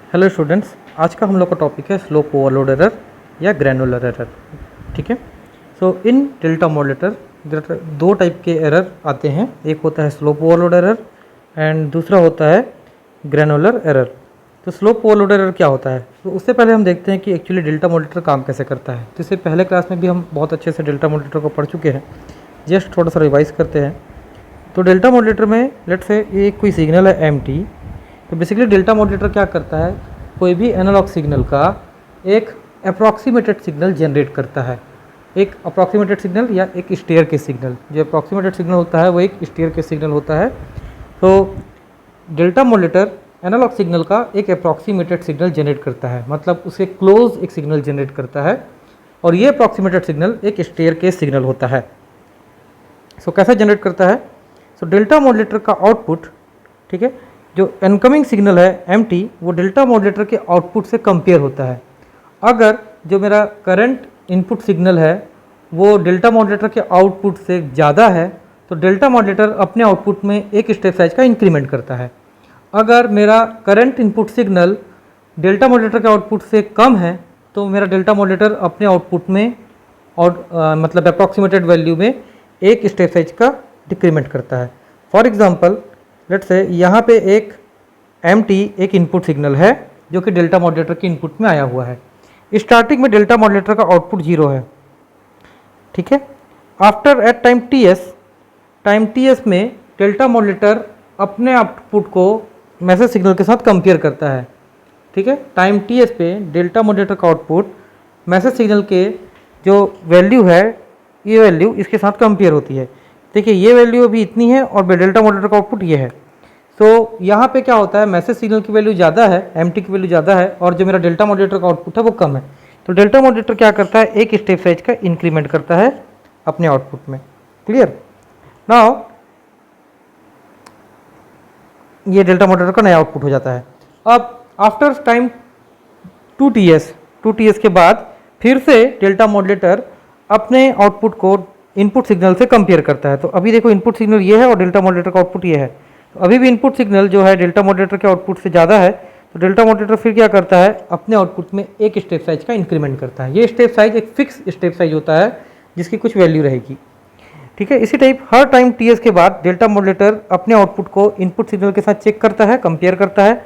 Hello students, आज का हम लोग का टॉपिक है स्लोप ओवरलोड एरर या ग्रैनुलर एरर। ठीक है। सो इन डेल्टा मॉडरेटर दो टाइप के एरर आते हैं, एक होता है स्लोप ओवरलोड एरर एंड दूसरा होता है ग्रैनुलर एरर। तो स्लोप ओवरलोड एरर क्या होता है, तो उससे पहले हम देखते हैं कि एक्चुअली डेल्टा मॉडरेटर काम कैसे करता है। तो इससे पहले क्लास में भी हम बहुत अच्छे से डेल्टा मॉडरेटर को पढ़ चुके हैं, जस्ट थोड़ा सा रिवाइज करते हैं। तो डेल्टा मॉडरेटर में लेट्स से ये कोई सिग्नल है एम, तो बेसिकली डेल्टा मॉडरेटर क्या करता है, कोई भी एनालॉग सिग्नल का एक अप्रॉक्सीमेटेड सिग्नल जनरेट करता है। एक अप्रॉक्सीमेटेड सिग्नल या एक स्टेयर के सिग्नल, जो अप्रॉक्सीमेटेड सिग्नल होता है वो एक स्टेयर के सिग्नल होता है। तो डेल्टा मॉडरेटर एनालॉग सिग्नल का एक अप्रॉक्सीमेटेड सिग्नल जनरेट करता है, मतलब उसके क्लोज एक सिग्नल जनरेट करता है, और ये अप्रॉक्सीमेटेड सिग्नल एक स्टेयर के सिग्नल होता है। सो कैसे जनरेट करता है, सो डेल्टा मॉडरेटर का आउटपुट, ठीक है, जो इनकमिंग सिग्नल है एम, वो डेल्टा मॉडरेटर के आउटपुट से कंपेयर होता है। अगर जो मेरा करंट इनपुट सिग्नल है वो डेल्टा मॉडरेटर के आउटपुट से ज़्यादा है, तो डेल्टा मॉडरेटर अपने आउटपुट में एक स्टेप साइज का इंक्रीमेंट करता है। अगर मेरा current input signal delta moderator के आउटपुट से कम है, तो मेरा डेल्टा मॉडरेटर अपने आउटपुट में मतलब अप्रॉक्सीमेटेड वैल्यू में एक स्टेप साइज का डिक्रीमेंट करता है। फॉर एग्जांपल लेट्स से यहाँ पे एक एम एक इनपुट सिग्नल है जो कि डेल्टा मॉडरेटर के इनपुट में आया हुआ है। स्टार्टिंग में डेल्टा मॉडरेटर का आउटपुट 0 है, ठीक है। After at time t s में डेल्टा मॉडरेटर अपने आउटपुट को मैसेज सिग्नल के साथ कंपेयर करता है, ठीक है। टाइम टी एस पे डेल्टा मॉडरेटर का आउटपुट मैसेज सिग्नल के जो वैल्यू है, ये वैल्यू इसके साथ कंपेयर होती है। देखिए ये वैल्यू अभी इतनी है और डेल्टा मॉडरेटर का आउटपुट ये है। तो यहाँ पे क्या होता है, मैसेज सिग्नल की वैल्यू ज़्यादा है, एम की वैल्यू ज़्यादा है, और जो मेरा डेल्टा मॉडरेटर का आउटपुट है वो कम है। तो डेल्टा मॉडरेटर क्या करता है, एक स्टेप साइज का इंक्रीमेंट करता है अपने आउटपुट में। क्लियर। नाउ ये डेल्टा मॉडरेटर का नया आउटपुट हो जाता है। अब आफ्टर टाइम 2ts के बाद फिर से डेल्टा मॉडरेटर अपने आउटपुट को इनपुट सिग्नल से कंपेयर करता है। तो अभी देखो इनपुट सिग्नल ये है और डेल्टा मॉडरेटर का आउटपुट ये है। तो अभी भी इनपुट सिग्नल जो है डेल्टा मॉडरेटर के आउटपुट से ज़्यादा है, तो डेल्टा मॉडरेटर फिर क्या करता है, अपने आउटपुट में एक स्टेप साइज का इंक्रीमेंट करता है। ये स्टेप साइज एक फिक्स स्टेप साइज होता है जिसकी कुछ वैल्यू रहेगी, ठीक है। इसी टाइप हर टाइम टीएस के बाद डेल्टा मॉडरेटर अपने आउटपुट को इनपुट सिग्नल के साथ चेक करता है, कंपेयर करता है,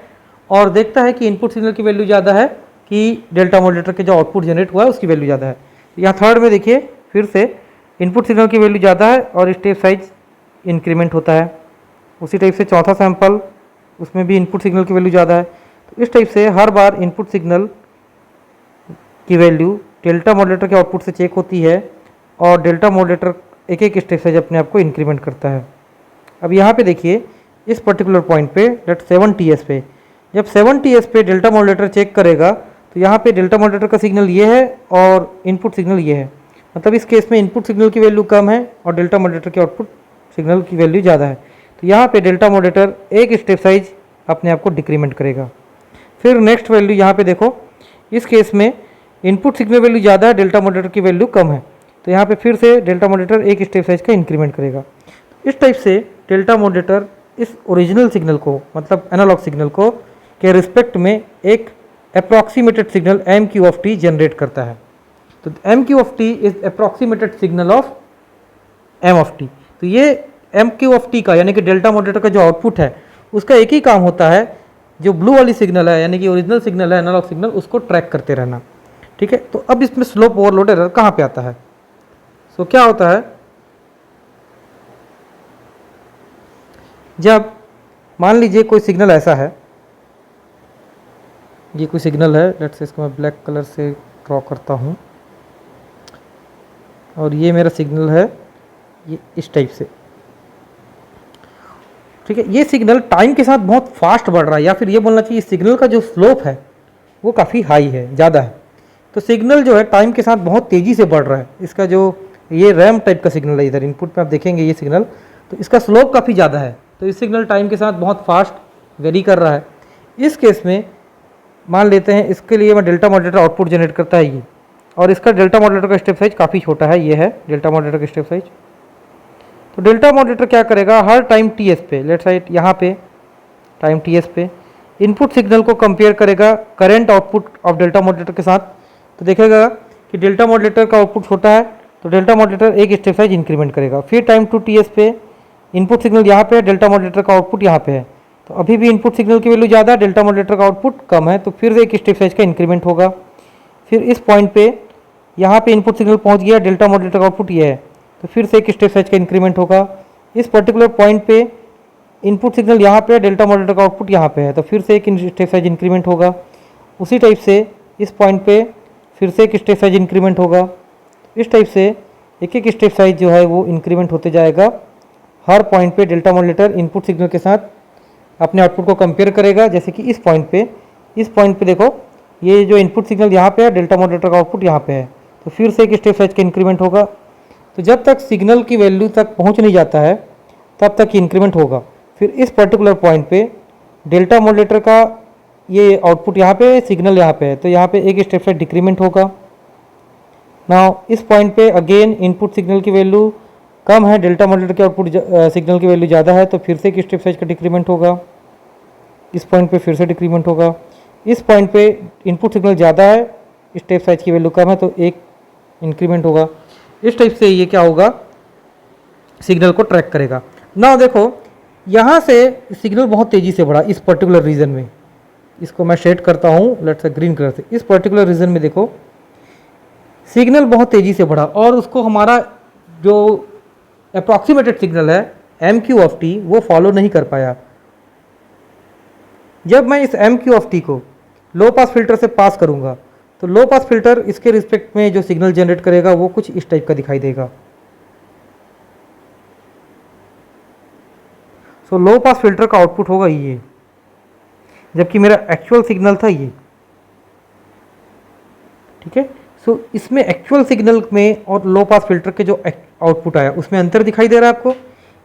और देखता है कि इनपुट सिग्नल की वैल्यू ज़्यादा है कि डेल्टा मॉडरेटर के जो आउटपुट जनरेट हुआ है उसकी वैल्यू ज़्यादा है। यहाँ थर्ड में देखिए फिर से इनपुट सिग्नल की वैल्यू ज़्यादा है और स्टेप साइज इंक्रीमेंट होता है। उसी टाइप से चौथा सैंपल, उसमें भी इनपुट सिग्नल की वैल्यू ज़्यादा है। तो इस टाइप से हर बार इनपुट सिग्नल की वैल्यू डेल्टा मॉडरेटर के आउटपुट से चेक होती है और डेल्टा मॉडरेटर एक एक स्टेप साइज अपने आप को इंक्रीमेंट करता है। अब यहाँ पे देखिए इस पर्टिकुलर पॉइंट पे लेट 7ts पे, जब 7ts पे डेल्टा मॉडरेटर चेक करेगा तो यहाँ पे डेल्टा मॉडरेटर का सिग्नल ये है और इनपुट सिग्नल ये है। मतलब इस केस में इनपुट सिग्नल की वैल्यू कम है और डेल्टा मॉडरेटर के आउटपुट सिग्नल की वैल्यू ज़्यादा है। तो यहाँ पे डेल्टा मॉडरेटर एक स्टेप साइज अपने आप को डिक्रीमेंट करेगा। फिर नेक्स्ट वैल्यू यहाँ पे देखो, इस केस में इनपुट सिग्नल वैल्यू ज़्यादा है, डेल्टा मॉडरेटर की वैल्यू कम है, तो यहाँ पे फिर से डेल्टा मॉडरेटर एक स्टेप साइज का इंक्रीमेंट करेगा। इस टाइप से डेल्टा मॉडरेटर इस ओरिजिनल सिग्नल को, मतलब एनालॉग सिग्नल को के रिस्पेक्ट में एक approximated signal M Q of T generate करता है। तो M Q of T is approximated signal of M of T. तो ये एम क्यू ऑफ टी का यानी कि डेल्टा मॉडरेटर का जो आउटपुट है उसका एक ही काम होता है, जो ब्लू वाली सिग्नल है यानी कि ओरिजिनल सिग्नल है, एनालॉग सिग्नल, उसको ट्रैक करते रहना, ठीक है। तो अब इसमें स्लोप ओवरलोड एरर कहाँ पे आता है, सो क्या होता है, जब मान लीजिए कोई सिग्नल ऐसा है, ये कोई सिग्नल है, लेट्स से इसको मैं ब्लैक कलर से ड्रॉ करता हूँ, और ये मेरा सिग्नल है ये इस टाइप से, ठीक है। ये सिग्नल टाइम के साथ बहुत फास्ट बढ़ रहा है, या फिर ये बोलना चाहिए सिग्नल का जो स्लोप है वो काफ़ी हाई है, ज़्यादा है। तो सिग्नल जो है टाइम के साथ बहुत तेज़ी से बढ़ रहा है। इसका जो ये रैम टाइप का सिग्नल है, इधर इनपुट में आप देखेंगे ये सिग्नल, तो इसका स्लोप काफ़ी ज़्यादा है। तो इस सिग्नल टाइम के साथ बहुत फास्ट वेरी कर रहा है। इस केस में मान लेते हैं इसके लिए मैं डेल्टा मॉडरेटर आउटपुट जनरेट करता है ये, और इसका डेल्टा मॉडरेटर का स्टेप साइज काफ़ी छोटा है, ये है डेल्टा मॉडरेटर का स्टेप साइज। तो डेल्टा मॉडरेटर क्या करेगा, हर टाइम टीएस पे, लेट्स राइट यहाँ पे टाइम टीएस पे इनपुट सिग्नल को कंपेयर करेगा current output of delta modulator के साथ, तो देखेगा कि डेल्टा मॉड्यूलेटर का आउटपुट छोटा है तो डेल्टा मॉड्यूलेटर एक स्टेप साइज इंक्रीमेंट करेगा। फिर टाइम टू टी एस पे इनपुट सिग्नल यहाँ पे है, डेल्टा मॉड्यूलेटर का आउटपुट यहाँ पे है, तो अभी भी इनपुट सिग्नल की वैल्यू ज़्यादा है, डेल्टा मॉड्यूलेटर का आउटपुट कम है, तो फिर से एक स्टेप साइज का इंक्रीमेंट होगा। फिर इस पॉइंट पे यहाँ पे इनपुट सिग्नल पहुँच गया, डेल्टा मॉड्यूलेटर का आउटपुट ये है, तो फिर से एक स्टेप साइज का इंक्रीमेंट होगा। इस पर्टिकुलर पॉइंट पे इनपुट सिग्नल यहाँ पे है, डेल्टा मॉड्यूलेटर का आउटपुट यहाँ पे है, तो फिर से एक स्टेप साइज इंक्रीमेंट होगा। उसी टाइप से इस पॉइंट पे फिर से एक स्टेप साइज इंक्रीमेंट होगा। इस टाइप से एक एक स्टेप साइज जो है वो इंक्रीमेंट होते जाएगा। हर पॉइंट पे डेल्टा मॉड्यूलेटर इनपुट सिग्नल के साथ अपने आउटपुट को कंपेयर करेगा। जैसे कि इस पॉइंट पे देखो ये जो इनपुट सिग्नल यहाँ पे है, डेल्टा मॉड्यूलेटर का आउटपुट यहाँ पे है, तो फिर से एक स्टेप साइज का इंक्रीमेंट होगा। तो जब तक सिग्नल की वैल्यू तक पहुँच नहीं जाता है तब तक इंक्रीमेंट होगा। फिर इस पर्टिकुलर पॉइंट पे डेल्टा मॉड्यूलेटर का ये आउटपुट यहाँ पे, सिग्नल यहाँ पे है, तो यहाँ पे एक स्टेप साइज डिक्रीमेंट होगा। नाउ इस पॉइंट पे अगेन इनपुट सिग्नल की वैल्यू कम है, डेल्टा मॉड्यूलेटर के आउटपुट सिग्नल की वैल्यू ज़्यादा है, तो फिर से एक स्टेप साइज का डिक्रीमेंट होगा। इस पॉइंट पे फिर से डिक्रीमेंट होगा। इस पॉइंट पे इनपुट सिग्नल ज़्यादा है, स्टेप साइज की वैल्यू कम है, तो एक इंक्रीमेंट होगा। इस टाइप से ये क्या होगा, सिग्नल को ट्रैक करेगा। ना देखो यहाँ से सिग्नल बहुत तेज़ी से बढ़ा इस पर्टिकुलर रीजन में, इसको मैं शेड करता हूँ लेट्स से ग्रीन कलर से। इस पर्टिकुलर रीजन में देखो सिग्नल बहुत तेज़ी से बढ़ा और उसको हमारा जो अप्रॉक्सीमेटेड सिग्नल है एम क्यू ऑफ टी वो फॉलो नहीं कर पाया। जब मैं इस एम क्यू ऑफ टी को लो पास फिल्टर से पास करूँगा तो लो पास फिल्टर इसके रिस्पेक्ट में जो सिग्नल जनरेट करेगा वो कुछ इस टाइप का दिखाई देगा। सो लो पास फिल्टर का आउटपुट होगा ये, जबकि मेरा एक्चुअल सिग्नल था ये। ठीक है, सो इसमें एक्चुअल सिग्नल में और लो पास फिल्टर के जो आउटपुट आया उसमें अंतर दिखाई दे रहा है आपको।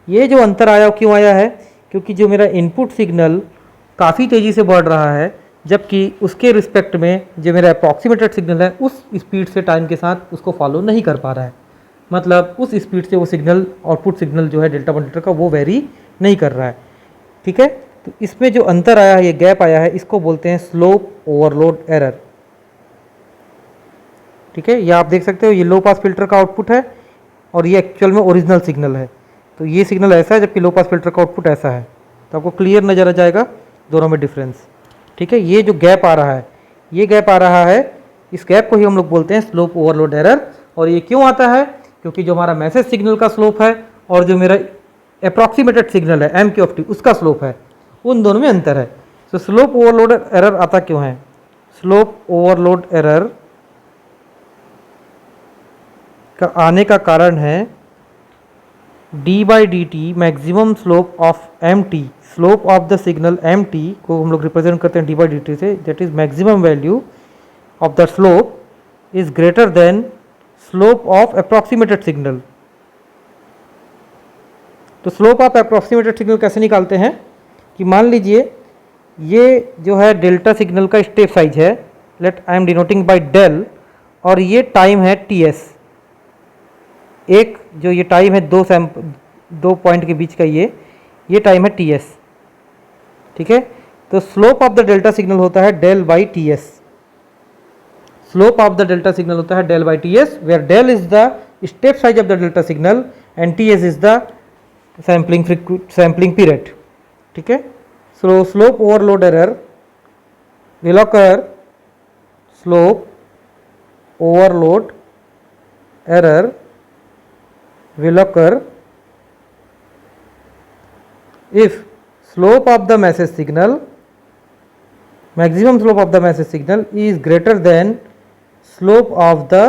ये जो अंतर आया क्यों आया है, क्योंकि जो मेरा इनपुट सिग्नल काफ़ी तेज़ी से बढ़ रहा है, जबकि उसके रिस्पेक्ट में जो मेरा अप्रॉक्सीमेटेड सिग्नल है उस स्पीड से टाइम के साथ उसको फॉलो नहीं कर पा रहा है। मतलब उस स्पीड से वो सिग्नल, आउटपुट सिग्नल जो है डेल्टा मॉड्यूलेटर का, वो वेरी नहीं कर रहा है। ठीक है, तो इसमें जो अंतर आया है, ये गैप आया है, इसको बोलते हैं स्लोप ओवरलोड एरर। ठीक है, ये आप देख सकते हो, ये लो पास फिल्टर का आउटपुट है और ये एक्चुअल में ओरिजिनल सिग्नल है। तो ये सिग्नल ऐसा है जबकि लो पास फिल्टर का आउटपुट ऐसा है, तो आपको क्लियर नजर आ जाएगा दोनों में डिफरेंस। ठीक है, ये जो गैप आ रहा है, ये गैप आ रहा है, इस गैप को ही हम लोग बोलते हैं स्लोप ओवरलोड एरर। और ये क्यों आता है, क्योंकि जो हमारा मैसेज सिग्नल का स्लोप है और जो मेरा अप्रॉक्सीमेटेड सिग्नल है एम क्यू ऑफ टी उसका स्लोप है, उन दोनों में अंतर है। तो स्लोप ओवरलोड एरर आता क्यों है, स्लोप ओवरलोड एरर का आने का कारण है D by D T maximum slope of M T. Slope of the signal M T को हम लोग रिप्रेजेंट करते हैं डी बाई डी टी से, that is maximum value of the slope is greater than slope of approximated signal. तो slope of approximated signal कैसे निकालते हैं कि मान लीजिए ये जो है डेल्टा सिग्नल का स्टेप साइज है, let I am denoting by del, और ये टाइम है टी एस। एक जो ये टाइम है दो पॉइंट के बीच का ये टाइम है टी एस। ठीक है, तो slope of the delta signal होता है del by T s. Slope of the delta signal होता है del by T s, where del is the step size of the delta signal and t s is the sampling period. ठीक है, so slope overload error will occur, slope overload error will occur if slope of the message signal, maximum slope of the message signal is greater than slope of the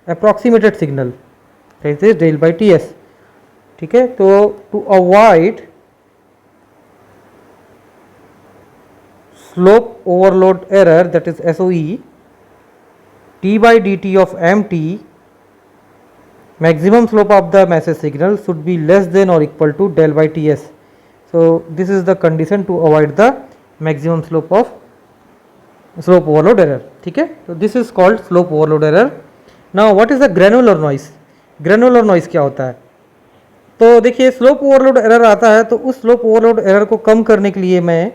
approximated signal, that is del by ts. ठीक है, तो to avoid slope overload error, that is SOE, t by dt of mt, maximum slope of the message signal should be less than or equal to del by ts. So this is the condition to avoid the maximum slope overload error. ठीक है, तो this is called slope overload error. Now what is the granular noise? granular noise क्या होता है, तो देखिए slope overload error आता है, तो उस स्लोप ओवरलोड एरर को कम करने के लिए मैं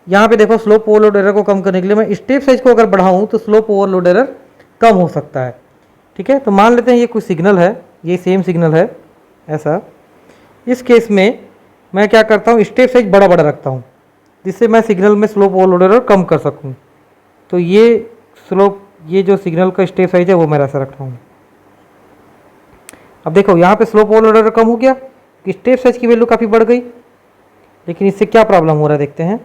यहाँ पे देखो स्लोप ओवरलोड एरर को कम करने के लिए मैं स्टेप साइज को अगर बढ़ाऊँ तो स्लोप ओवरलोड एरर कम हो सकता है। ठीक है, तो मान लेते हैं ये कोई सिग्नल है, ये सेम सिग्नल है ऐसा। इस केस में मैं क्या करता हूँ, स्टेप साइज बड़ा बड़ा रखता हूँ जिससे मैं सिग्नल में स्लोप ओवरलोड एरर कम कर सकूँ। तो ये जो सिग्नल का स्टेप साइज है वो मैं ऐसा रखता हूँ। अब देखो यहाँ पे स्लोप ओवरलोड एरर कम हो गया, स्टेप साइज की वैल्यू काफ़ी बढ़ गई, लेकिन इससे क्या प्रॉब्लम हो रहा है देखते हैं।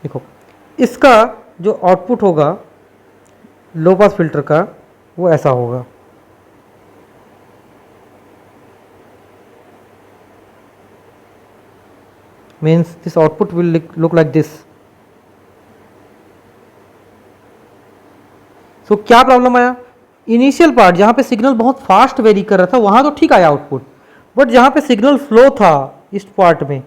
देखो इसका जो आउटपुट होगा लो पास फिल्टर का वो ऐसा होगा। Means this output will look like this. So क्या प्रॉब्लम आया, इनिशियल पार्ट जहां पे सिग्नल बहुत फास्ट वेरी कर रहा था वहां तो ठीक आया आउटपुट, बट जहां पे सिग्नल फ्लो था इस पार्ट में,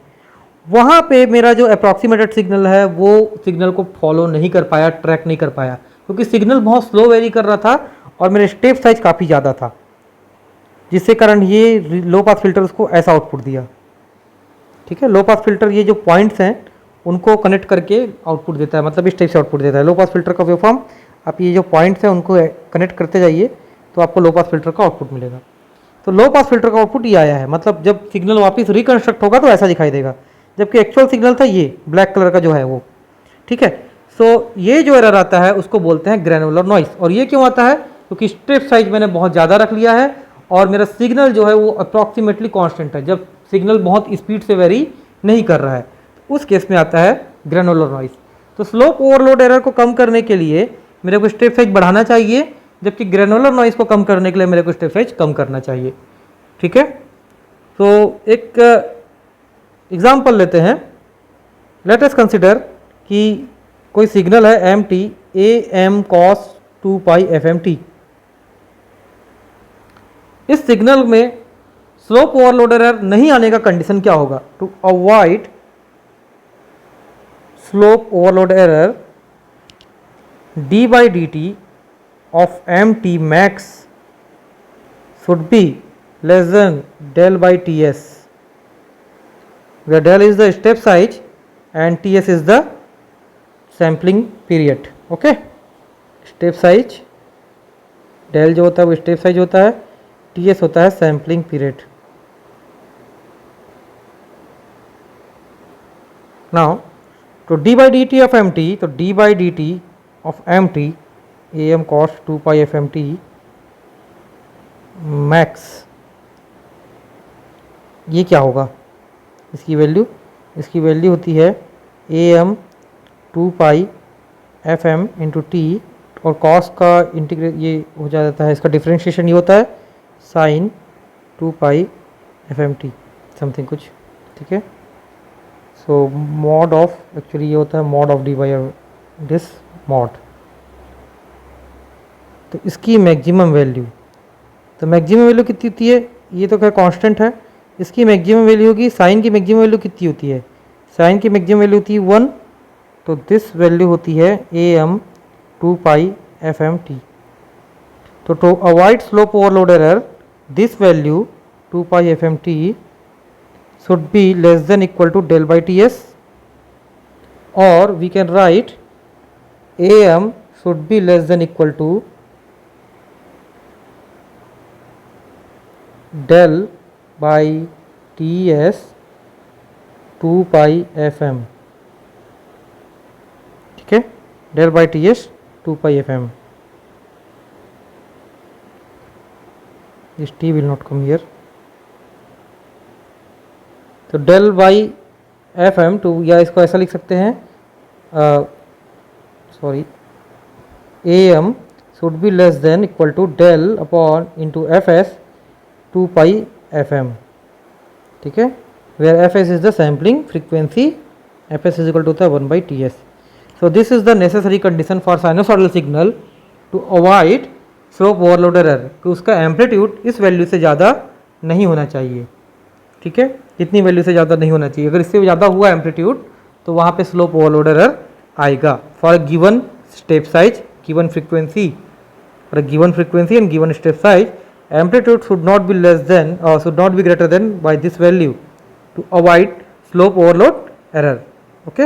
वहां पे मेरा जो अप्रॉक्सीमेटेड सिग्नल है वो सिग्नल को फॉलो नहीं कर पाया, ट्रैक नहीं कर पाया, क्योंकि सिग्नल बहुत स्लो वेरी कर रहा था और मेरा स्टेप साइज काफ़ी ज़्यादा था, जिससे कारण ये लो पास फिल्टर उसको ऐसा आउटपुट दिया। ठीक है, लो पास फिल्टर ये जो पॉइंट्स हैं उनको कनेक्ट करके आउटपुट देता है, मतलब इस टाइप से आउटपुट देता है। लो पास फिल्टर का वेवफॉर्म, आप ये जो पॉइंट्स हैं उनको कनेक्ट करते जाइए तो आपको लो पास फिल्टर का आउटपुट मिलेगा। तो लो पास फिल्टर का आउटपुट ये आया है, मतलब जब सिग्नल वापस रिकंस्ट्रक्ट होगा तो ऐसा दिखाई देगा, जबकि एक्चुअल सिग्नल था ये ब्लैक कलर का जो है वो। ठीक है, सो ये जो एरर आता है उसको बोलते हैं ग्रैनुलर नॉइस। और ये क्यों आता है, क्योंकि स्टेप साइज मैंने बहुत ज़्यादा रख लिया है और मेरा सिग्नल जो है वो अप्रॉक्सीमेटली कांस्टेंट है, जब सिग्नल बहुत स्पीड से वेरी नहीं कर रहा है, उस केस में आता है ग्रैनुलर नॉइस। तो स्लोप ओवरलोड एरर को कम करने के लिए मेरे को स्टेप साइज बढ़ाना चाहिए, जबकि ग्रैनुलर नॉइस को कम करने के लिए मेरे को स्टेप साइज कम करना चाहिए। ठीक है, तो एक एग्जाम्पल लेते हैं। लेट अस कंसिडर कि कोई सिग्नल है m t A m cos 2 pi F M t. इस सिग्नल में स्लोप ओवरलोड एरर नहीं आने का कंडीशन क्या होगा, to avoid slope overload error d by D t of M t max should be less than del by T s, where del is the step size and ts is the sampling period. Okay, step size del जो होता है वो step size होता है, ts होता है sampling period. Now तो d by dt of mt, तो d by dt of mt am cos 2 pi fmt max, ये क्या होगा, इसकी वैल्यू होती है A M 2 pi F M into T, और कॉस का इंटीग्रेट ये हो जाता है, इसका डिफ्रेंशिएशन ये होता है sine 2 pi F M T something कुछ। ठीक है, सो मॉड ऑफ, एक्चुअली ये होता है mod of D by this mod. तो इसकी मैक्सिमम वैल्यू, तो मैक्सिमम वैल्यू कितनी होती है, ये तो खैर कांस्टेंट है, इसकी मैक्सिमम वैल्यू होगी, साइन की मैक्सिमम वैल्यू कितनी होती है, साइन की मैक्सिमम वैल्यू होती है 1, तो दिस वैल्यू होती है A M 2 pi F M T. तो to avoid slope overload error this value 2 pi F M T should be less than equal to del by T S, और we can write A M should be less than equal to del by T S 2 pi F M. ठीक है, del by T S 2 pi F M, this T will not come here. तो del by F M two, या इसको ऐसा लिख सकते हैं, sorry, A M should be less than equal to del upon into F S 2 pi F M. ठीक है, where F S is the sampling frequency, F S is equal to होता है 1 by T S. So this is the necessary condition for sinusoidal signal to avoid slope overload error, कि उसका amplitude इस value से ज़्यादा नहीं होना चाहिए। ठीक है, इतनी वैल्यू से ज़्यादा नहीं होना चाहिए, अगर इससे ज़्यादा हुआ एम्पलीट्यूड तो वहाँ पे स्लोप ओवरलोड एरर आएगा for a given step size, given frequency, for a given frequency and given step size amplitude should not be less than or should not be greater than by this value to avoid slope overload error. Okay.